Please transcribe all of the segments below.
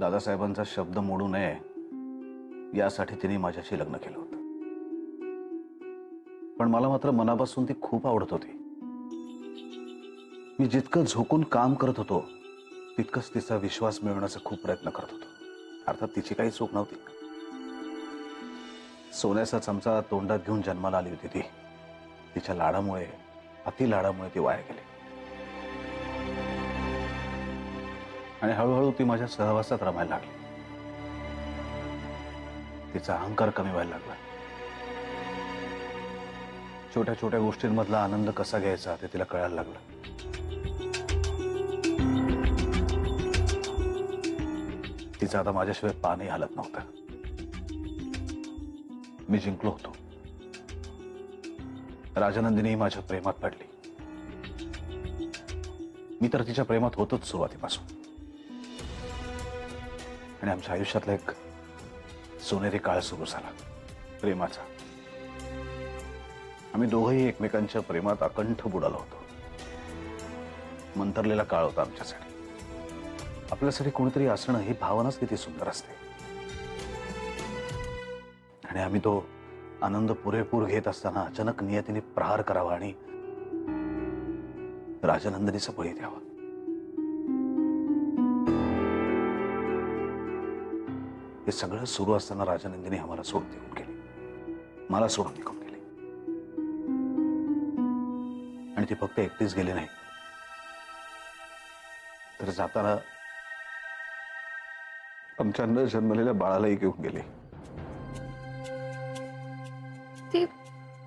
दादासाहेबांचा शब्द मोडू नये यासाठी तिने माझ्याशी लग्न केलं होतं. पण मला मात्र मनापासून ती खूप आवडत होती. मी जितकं झोकून काम करत होतो तितकंच तिचा विश्वास मिळवण्याचा खूप प्रयत्न करत होतो. अर्थात तिची काही चूक नव्हती. सोन्याचा चमचा तोंडात घेऊन जन्माला आली होती ती. तिच्या लाडामुळे, अति लाडामुळे ती वाया गेली. आणि हळूहळू ती माझ्या सहवासात रमायला लागली. तिचा अहंकार कमी व्हायला लागला. छोट्या छोट्या गोष्टींमधला आनंद कसा घ्यायचा ते तिला कळायला लागलं. तिचं आता माझ्याशिवाय पानही हालत नव्हतं. मी जिंकलो होतो. राजनंदिनी माझ्या प्रेमात पडली. मी तर तिच्या प्रेमात होतोच सुरुवातीपासून. आणि आमच्या आयुष्यातला एक सोनेरी काळ सुरू झाला प्रेमाचा. आम्ही दोघंही एकमेकांच्या प्रेमात अकंठ बुडालो होतो. मंतरलेला काळ होता आमच्यासाठी. आपल्यासाठी कोणीतरी असणं ही भावनाच किती सुंदर असते. आणि आम्ही तो आनंद पुरेपूर घेत असताना अचानक नियतीने प्रहार करावा आणि राजनंदिनीचा बळी द्यावा. हे सगळं सुरू असताना राजनंदिनी आम्हाला सोडून निघून गेली. मला सोडून निघून गेली. आणि ती फक्त एकटीच गेली नाही, तर जाताना आमच्या न जन्मलेल्या बाळालाही घेऊन गेली. ती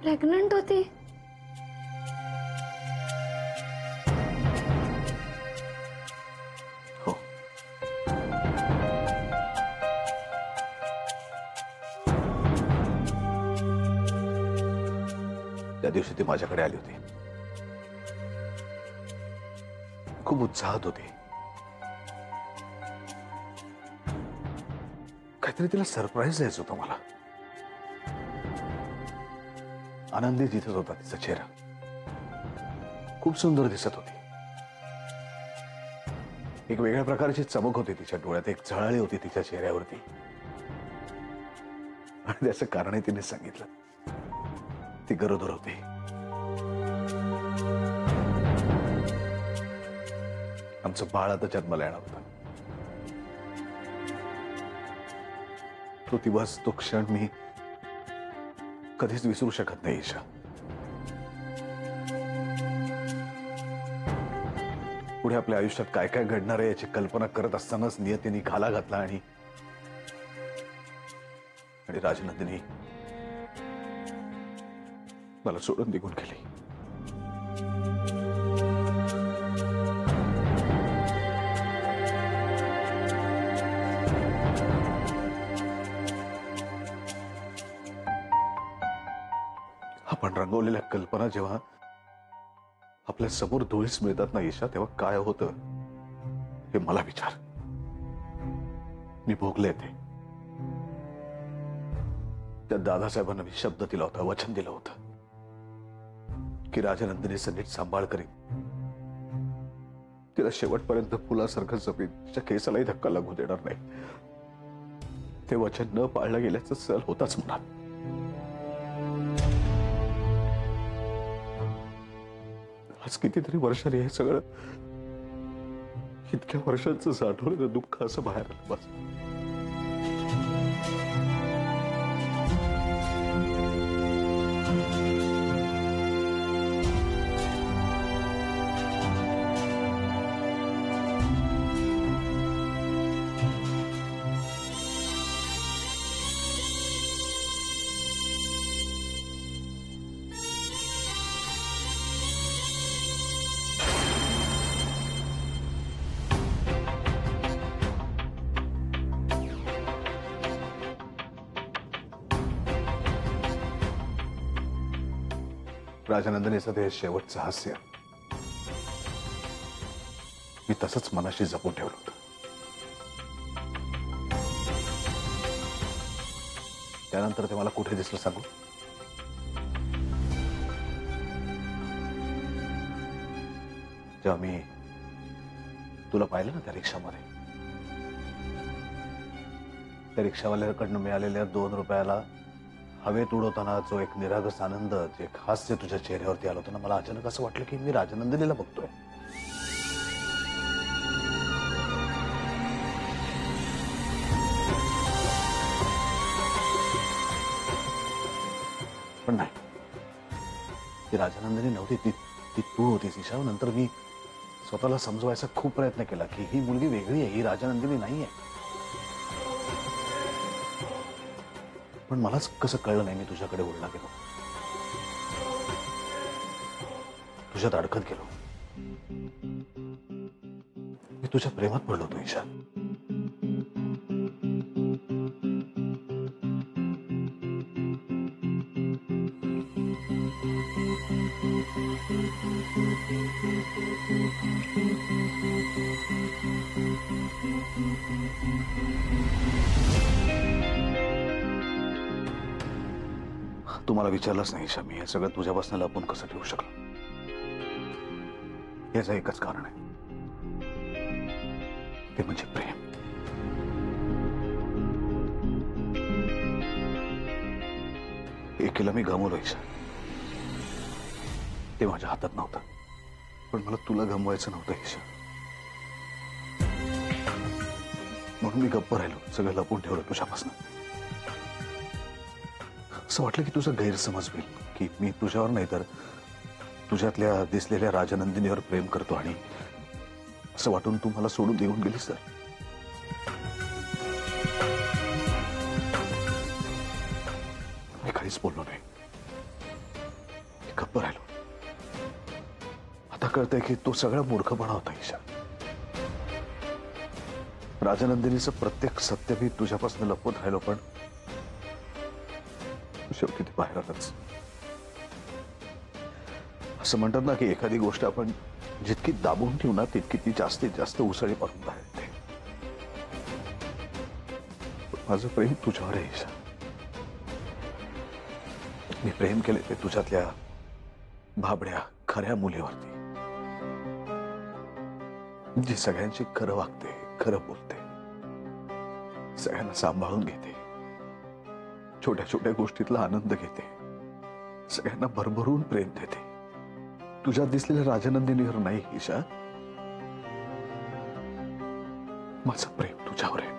प्रेग्नंट होती. हो. त्या दिवशी ती माझ्याकडे आली होती. खूप उत्साहात होती. काहीतरी तिला सरप्राईज द्यायचं होतं मला. आनंदी दिसत होता तिचा चेहरा. खूप सुंदर दिसत होती. एक वेगळ्या प्रकारची चमक होती तिच्या डोळ्यात. एक झळाळी होती तिच्या चेहऱ्यावरती. आणि त्याचं कारणही तिने सांगितलं. ती गरोदर होती. आमचं बाळ आता जन्माला येणार होतं. तो दिवस, तो क्षण मी कधीच विसरू शकत नाही ईशा. पुढे आपल्या आयुष्यात काय काय घडणार आहे याची कल्पना करत असतानाच नियतीने घाला घातला आणि राजनंदिनी मला सोडून निघून गेली. आपण रंगवलेल्या कल्पना जेव्हा आपल्या समोर डोळीस मिळतात ना ईशा, तेव्हा काय होतं हे मला विचार. मी भोगले ते. त्या दादासाहेबांना मी शब्द दिला होता, वचन दिलं होतं की राजनंदिनीचं नीट सांभाळ करीन, तिला शेवटपर्यंत फुलासारखं जपीन, तिच्या केसालाही धक्का लागू देणार नाही. ते वचन न पाळलं गेल्याचं सल होताच म्हणा. आज कितीतरी वर्षांनी हे सगळं, इतक्या वर्षांचं साठवलेलं दुःख असं बाहेर आलं. बस राजनंदिनीचं ते शेवटचं हास्य मी तसंच मनाशी जपून ठेवलं होतं. त्यानंतर ते मला कुठे दिसलं सांगू? जेव्हा मी तुला पाहिलं ना त्या रिक्षामध्ये, त्या रिक्षावाल्याकडनं मिळालेल्या 2 रुपयाला हवेत उडवताना जो एक निरागस आनंद, जे एक हास्य तुझ्या चेहऱ्यावरती आलं होतं ना, मला अचानक असं वाटलं की मी राजनंदिनीला बघतोय. पण नाही, ती राजनंदिनी नव्हती, ती तू होतीस ईशा. नंतर मी स्वतःला समजवायचा खूप प्रयत्न केला की ही मुलगी वेगळी आहे, ही राजनंदिनी नाहीये. पण मलाच कसं कळलं नाही, मी तुझ्याकडे ओढला गेलो, तुझ्यात अडकत गेलो. मी तुझ्या प्रेमात पडलो होतो ईशा. तुम्हाला विचारलंच नाही ईशा, मी हे सगळं तुझ्यापासून लपून कसं ठेवू शकलो. याचं एकच कारण आहे, ते म्हणजे प्रेम. एकीला मी गमावलो ईशा, ते माझ्या हातात नव्हतं. पण मला तुला गमवायचं नव्हतं ईशा, म्हणून मी गप्प राहिलो, सगळं लपून ठेवलं तुझ्यापासून. असं वाटलं की तुझा गैरसमज होईल, की मी तुझ्यावर नाही तर तुझ्यातल्या दिसलेल्या राजनंदिनीवर प्रेम करतो, आणि असं वाटून तू मला सोडून देऊन गेलीस तर. मी काहीच बोललो नाही, मी गप्प राहिलो. आता कळतंय की तो सगळा मूर्खपणा होता ईशा. राजनंदिनीचं प्रत्येक सत्य मी तुझ्यापासून लपवत राहिलो, पण शेवटी ते बाहेर आलंच. असं म्हणतात ना की एखादी गोष्ट आपण जितकी दाबून ठेवू ना, तितकी ती जास्तीत जास्त उसळी पाडून बाहेर येते. माझं प्रेम तुझ्यावर आहे ईशा. मी प्रेम केले ते तुझ्यातल्या भाबड्या खऱ्या मुलीवरती, जी सगळ्यांची खरं वागते, खरं बोलते, सगळ्यांना सांभाळून घेते, छोट्या छोट्या गोष्टीतला आनंद घेते, सगळ्यांना भरभरून प्रेम देते. तुझ्यात दिसलेल्या राजनंदिनीवर नाही ईशा, माझं प्रेम तुझ्यावर आहे.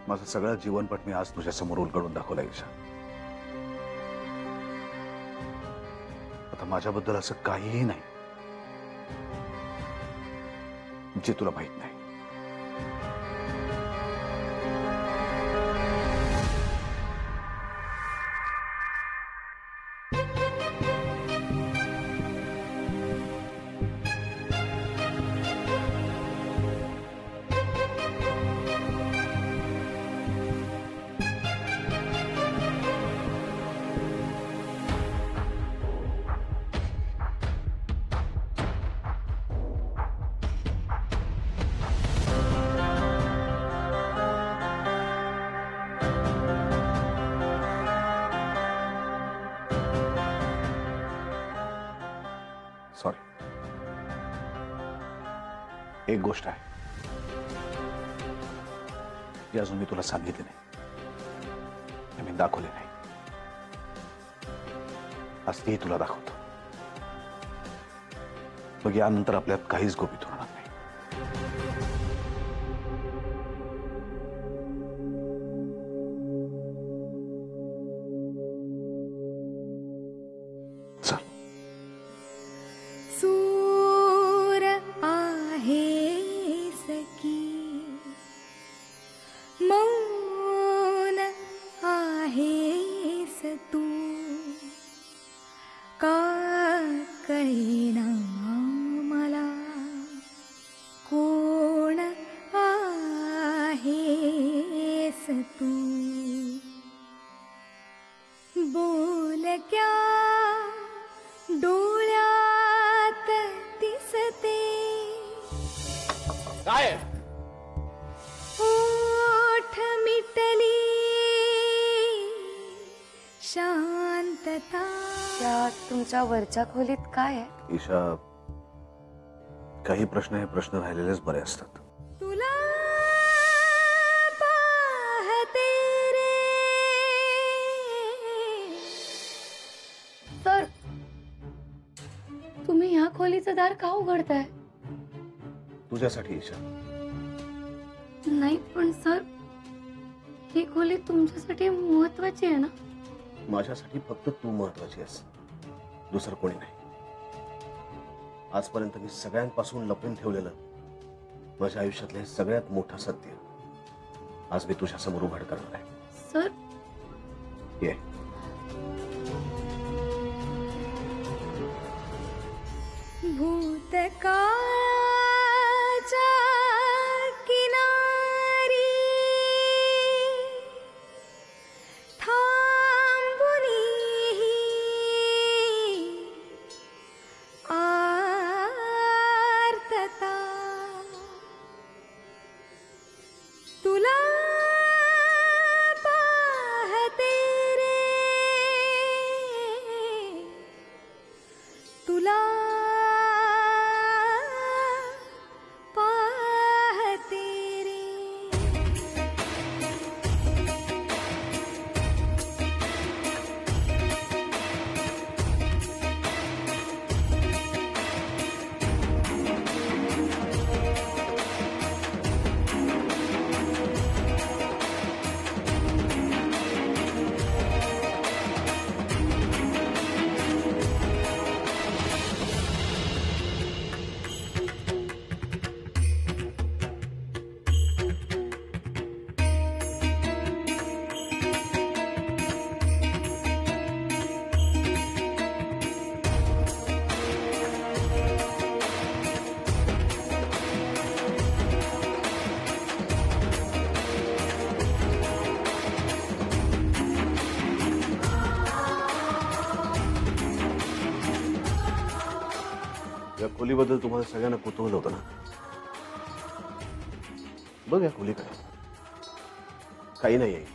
माझं सगळं जीवनपट मी आज तुझ्या समोर उलगडून दाखवलं ईशा. आता माझ्याबद्दल असं काहीही नाही जे तुला माहित नाही. सॉरी. एक गोष्ट आहे जी अजून मी तुला सांगितली नाही, मी दाखवली नाही. आज तीही तुला दाखवतो. मग यानंतर आपल्यात काहीच गोपीत होणार नाही. चल. सूर आहे सखी, मौन आहेस तू, का कळेना मला कोण आहेस तू. बोलक्या डोळ्यात दिसते, काय ओठ मिटली शांतता. त्या तुमच्या वरच्या खोलीत काय आहे? ईशा, काही प्रश्न हे प्रश्न राहिलेलेच बरे असतात. तुला पाहते रे. सर, तुम्ही ह्या खोलीचं दार का उघडताय? तुझ्यासाठी ईशा. नाही पण सर, ही खोली तुमच्यासाठी महत्वाची आहे ना? माझ्यासाठी फक्त तू महत्वाची आहेस, दुसरं कोणी नाही. आजपर्यंत मी सगळ्यांपासून लपून ठेवलेलं माझ्या आयुष्यातलं हे सगळ्यात मोठं सत्य आज मी तुझ्या समोर उघड करणार आहे. सर, ये. भूतकाळाच्या किनारी थांबुनी आर्तता तुला पाहते रे. तुला पाहते रे. या खोलीबद्दल तुम्हाला सगळ्यांना कुतूहल होतं ना? बघ या खोलीकडे, काही नाही आहे.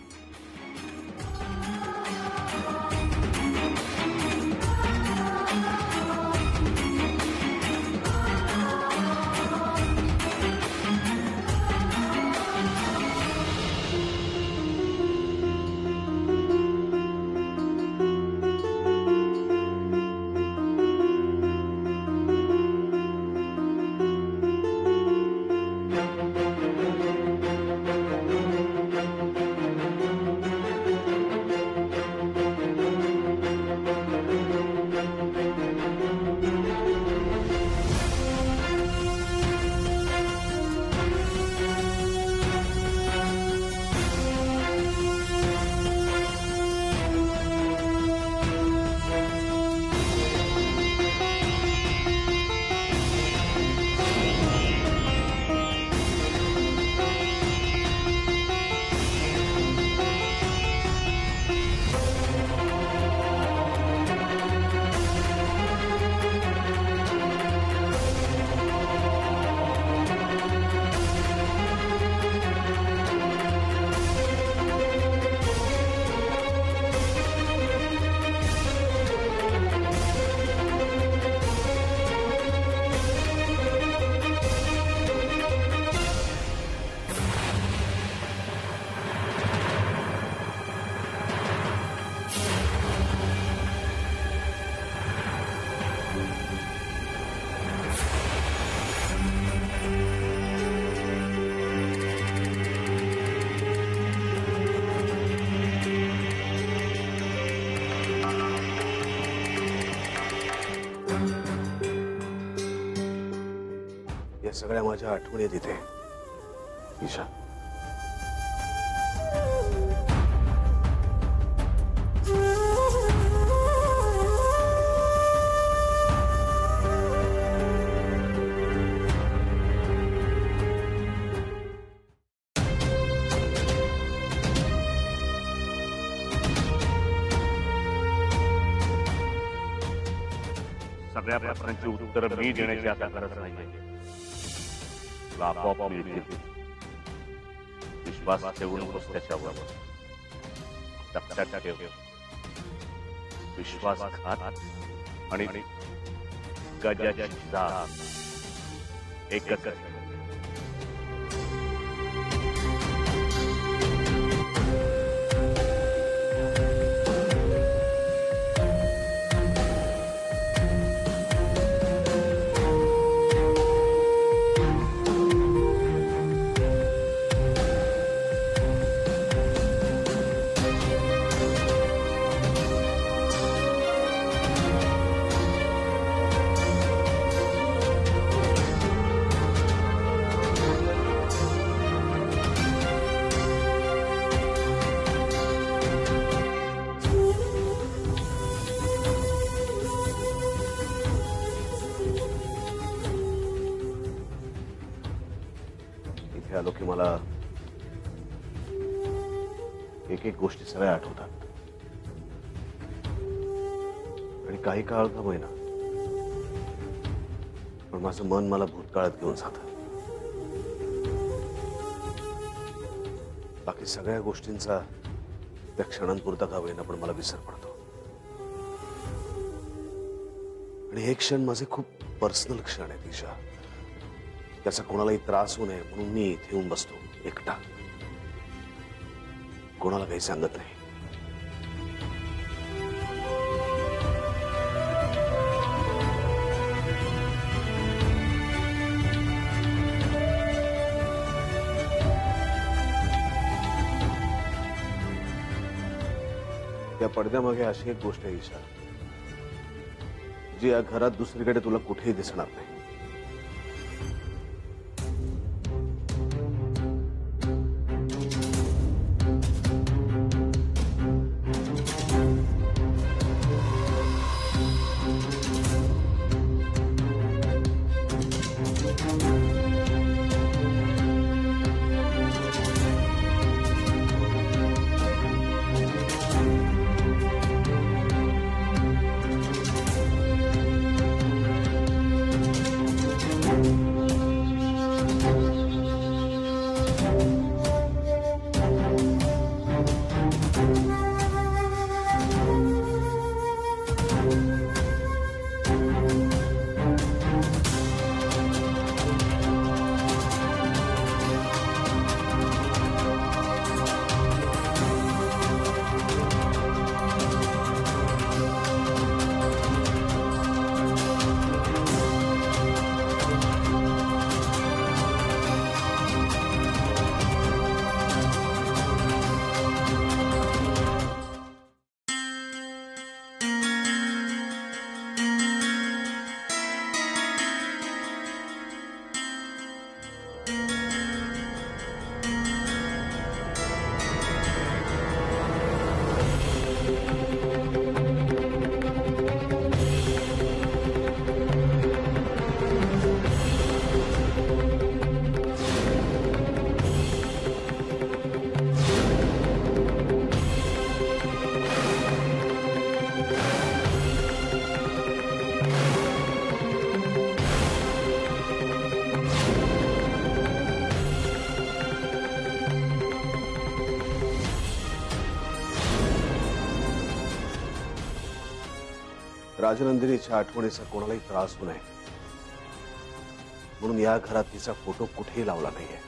या सगळ्या माझ्या आठवणी आहेत इथे ईशा. सगळ्या प्रश्नांची उत्तर मी देण्याची आता गरज नाहीये. तुला आपोआप मिळतील. विश्वास ठेवू नकोस त्याच्यावर. लक्षात ठेव, विश्वासघात आणि गजाची जात एकच इथे आलो की मला एक एक गोष्टी सगळ्या आठवतात आणि काही काळ का महिना पण माझं मन मला भूतकाळात घेऊन जातं. बाकी सगळ्या गोष्टींचा त्या क्षणांपुरता का होईना पण मला विसर पडतो. आणि हे क्षण माझे खूप पर्सनल क्षण आहे दिशा. त्याचा कोणालाही त्रास होऊ नये म्हणून मी इथे येऊन बसतो एकटा, कोणाला काही सांगत नाही. त्या पडद्यामागे अशी एक गोष्ट आहे ईशा, जी या घरात दुसरीकडे तुला कुठेही दिसणार नाही. राजनंदिनीच्या आठवणीचा कोणालाही त्रास होऊ नये म्हणून या घरात तिचा फोटो कुठेही लावला नाहीये.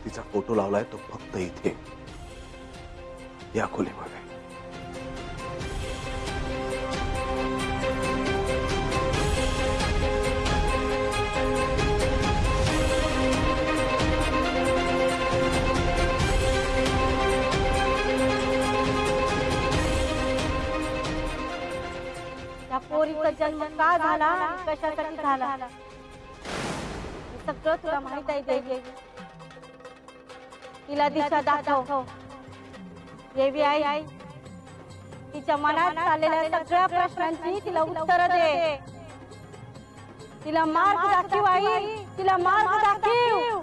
तिचा फोटो लावलाय तो फक्त इथे या खोलीमध्ये. पोरीचा जन्म का झाला आणि कशासाठी झाला हे सगळं तुला माहित आहे देवी. तिला दिशा दाखव. देवी आई तिच्या मनात आलेल्या सगळ्या प्रश्नांची तिला उत्तर दे. तिला मार्ग दाखव आई, तिला मार्ग दाखव.